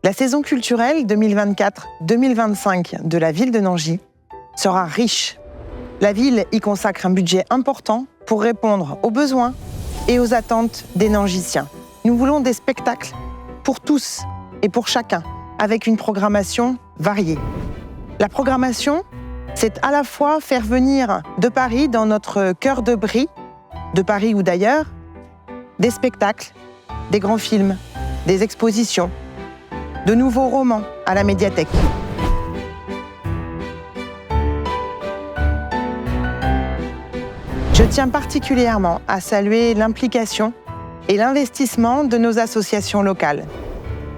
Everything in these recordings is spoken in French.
La saison culturelle 2024-2025 de la ville de Nangis sera riche. La ville y consacre un budget important pour répondre aux besoins et aux attentes des Nangisiens. Nous voulons des spectacles pour tous et pour chacun, avec une programmation variée. La programmation, c'est à la fois faire venir de Paris, dans notre cœur de Brie, de Paris ou d'ailleurs, des spectacles, des grands films, des expositions, de nouveaux romans à la médiathèque. Je tiens particulièrement à saluer l'implication et l'investissement de nos associations locales.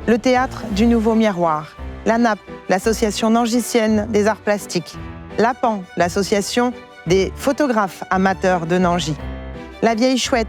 Le Théâtre du Nouveau Miroir, la NAP, l'association nangisienne des arts plastiques, l'APAN, l'association des photographes amateurs de Nangis, la Vieille Chouette,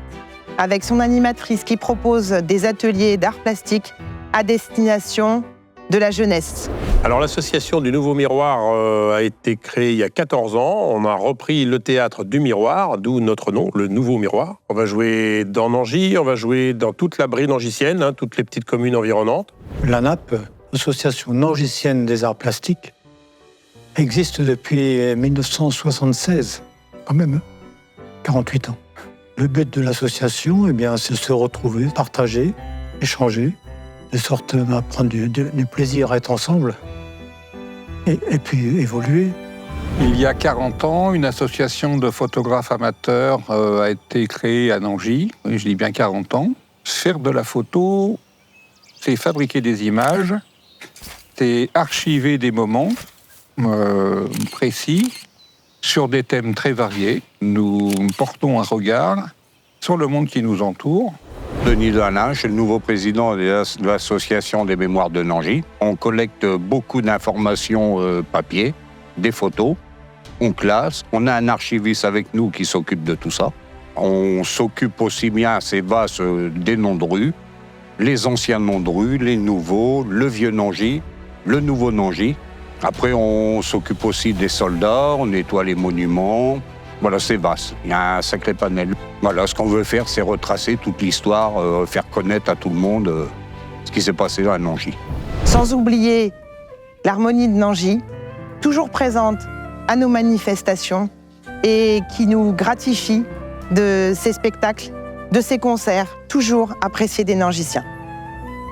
avec son animatrice qui propose des ateliers d'arts plastiques à destination de la jeunesse. Alors l'association du Nouveau Miroir a été créée il y a 14 ans. On a repris le Théâtre du Miroir, d'où notre nom, le Nouveau Miroir. On va jouer dans Nangis, on va jouer dans toute la Brie nangisienne, toutes les petites communes environnantes. La NAP, l'association nangisienne des arts plastiques, existe depuis 1976, quand même, 48 ans. Le but de l'association, c'est de se retrouver, partager, échanger, de sorte à prendre du plaisir à être ensemble et puis évoluer. Il y a 40 ans, une association de photographes amateurs a été créée à Nangis. Je dis bien 40 ans. Faire de la photo, c'est fabriquer des images, c'est archiver des moments précis sur des thèmes très variés. Nous portons un regard sur le monde qui nous entoure. Denis Dalin, je suis le nouveau président de l'association des mémoires de Nangis. On collecte beaucoup d'informations papier, des photos, on classe. On a un archiviste avec nous qui s'occupe de tout ça. On s'occupe aussi bien, c'est vaste, des noms de rues, les anciens noms de rues, les nouveaux, le vieux Nangis, le nouveau Nangis. Après, on s'occupe aussi des soldats, on nettoie les monuments. Voilà, c'est vaste. Il y a un sacré panel. Voilà, ce qu'on veut faire, c'est retracer toute l'histoire, faire connaître à tout le monde ce qui s'est passé à Nangis. Sans oublier l'harmonie de Nangis, toujours présente à nos manifestations et qui nous gratifie de ces spectacles, de ces concerts, toujours appréciés des Nangisiens.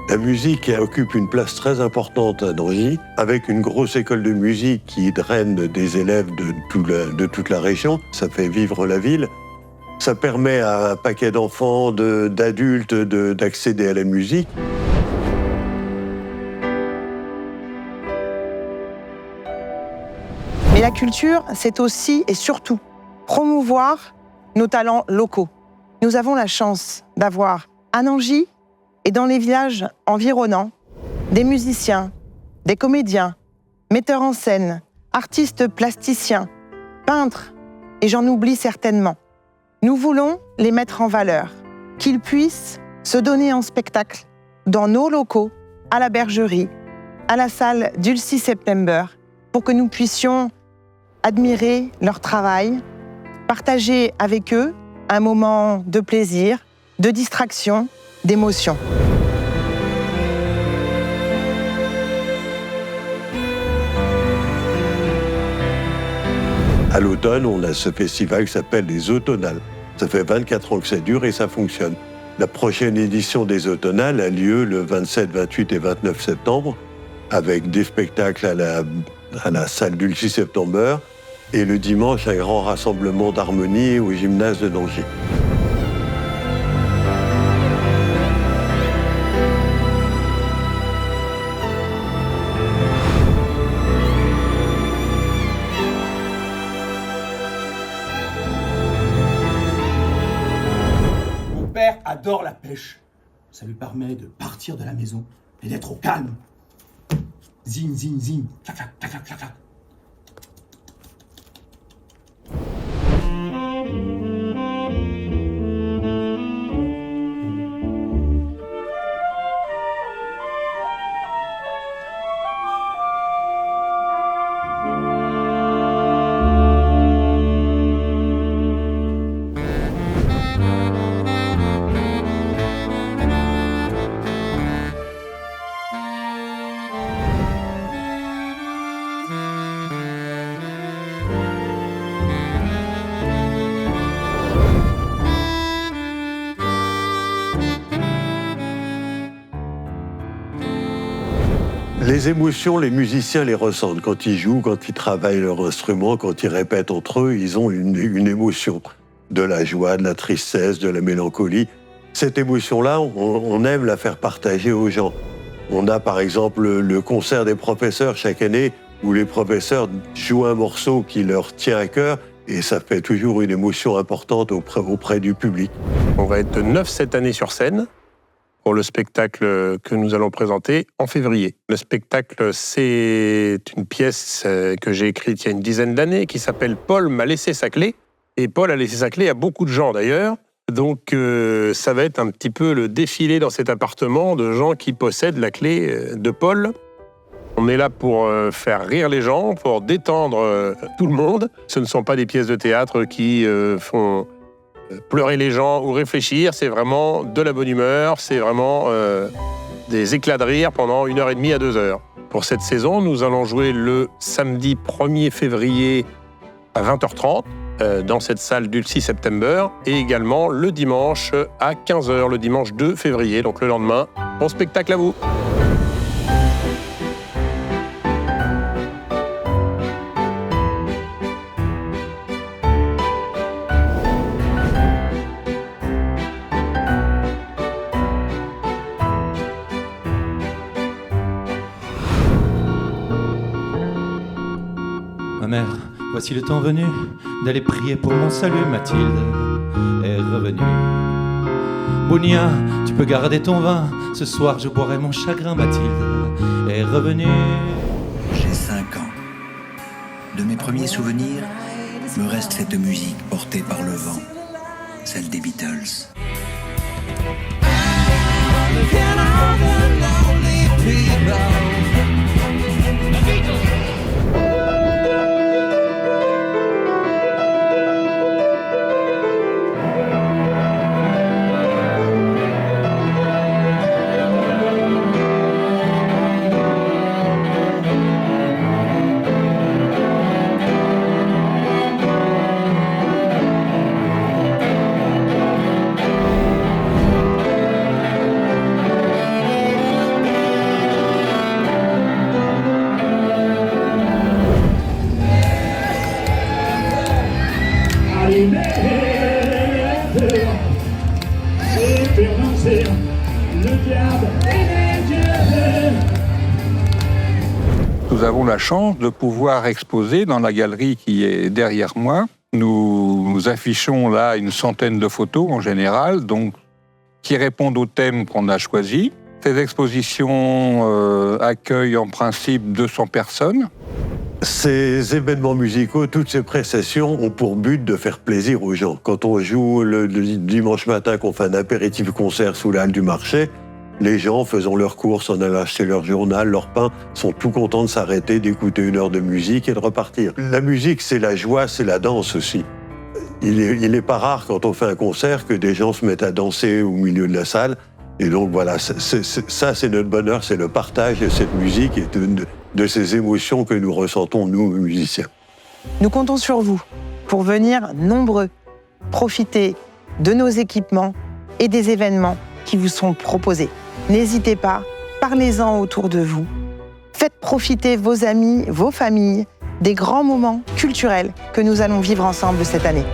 La musique occupe une place très importante à Nangis, avec une grosse école de musique qui draine des élèves de toute la région. Ça fait vivre la ville. Ça permet à un paquet d'enfants, d'adultes d'accéder à la musique. Mais la culture, c'est aussi et surtout promouvoir nos talents locaux. Nous avons la chance d'avoir à Nangis et dans les villages environnants, des musiciens, des comédiens, metteurs en scène, artistes plasticiens, peintres, et j'en oublie certainement. Nous voulons les mettre en valeur, qu'ils puissent se donner en spectacle dans nos locaux, à la bergerie, à la salle Dulcie September, pour que nous puissions admirer leur travail, partager avec eux un moment de plaisir, de distraction, d'émotion. À l'automne, on a ce festival qui s'appelle les Automnales. Ça fait 24 ans que ça dure et ça fonctionne. La prochaine édition des Automnales a lieu le 27, 28 et 29 septembre avec des spectacles à la salle Dulcie September et le dimanche, un grand rassemblement d'harmonie au gymnase de Nangis. Mon père adore la pêche. Ça lui permet de partir de la maison et d'être au calme. Zing, zing, zing. Clac, clac, clac, clac, clac, clac. Les émotions, les musiciens les ressentent. Quand ils jouent, quand ils travaillent leur instrument, quand ils répètent entre eux, ils ont une émotion. De la joie, de la tristesse, de la mélancolie. Cette émotion-là, on aime la faire partager aux gens. On a par exemple le concert des professeurs chaque année où les professeurs jouent un morceau qui leur tient à cœur et ça fait toujours une émotion importante auprès du public. On va être 9 cette année sur scène pour le spectacle que nous allons présenter en février. Le spectacle, c'est une pièce que j'ai écrite il y a une dizaine d'années qui s'appelle « Paul m'a laissé sa clé ». Et Paul a laissé sa clé à beaucoup de gens d'ailleurs. Donc ça va être un petit peu le défilé dans cet appartement de gens qui possèdent la clé de Paul. On est là pour faire rire les gens, pour détendre tout le monde. Ce ne sont pas des pièces de théâtre qui font pleurer les gens ou réfléchir. C'est vraiment de la bonne humeur, c'est vraiment des éclats de rire pendant 1h30 à 2h. Pour cette saison, nous allons jouer le samedi 1er février à 20h30 dans cette salle Dulcie September et également le dimanche à 15h, le dimanche 2 février, donc le lendemain. Bon spectacle à vous! Ma mère, voici le temps venu d'aller prier pour mon salut. Mathilde est revenue. Bounia, tu peux garder ton vin. Ce soir, je boirai mon chagrin. Mathilde est revenue. J'ai 5 ans. De mes premiers souvenirs, me reste cette musique portée par le vent, celle des Beatles. Nous avons la chance de pouvoir exposer dans la galerie qui est derrière moi. Nous affichons là une centaine de photos en général, donc qui répondent au thème qu'on a choisi. Ces expositions accueillent en principe 200 personnes. Ces événements musicaux, toutes ces prestations ont pour but de faire plaisir aux gens. Quand on joue le dimanche matin, qu'on fait un apéritif concert sous la halle du marché, les gens, faisant leurs courses, en allant acheter leur journal, leur pain, sont tout contents de s'arrêter, d'écouter une heure de musique et de repartir. La musique, c'est la joie, c'est la danse aussi. Il est pas rare quand on fait un concert que des gens se mettent à danser au milieu de la salle. Et donc voilà, ça c'est notre bonheur, c'est le partage de cette musique et de ces émotions que nous ressentons, nous, musiciens. Nous comptons sur vous pour venir nombreux, profiter de nos équipements et des événements qui vous sont proposés. N'hésitez pas, parlez-en autour de vous. Faites profiter vos amis, vos familles des grands moments culturels que nous allons vivre ensemble cette année.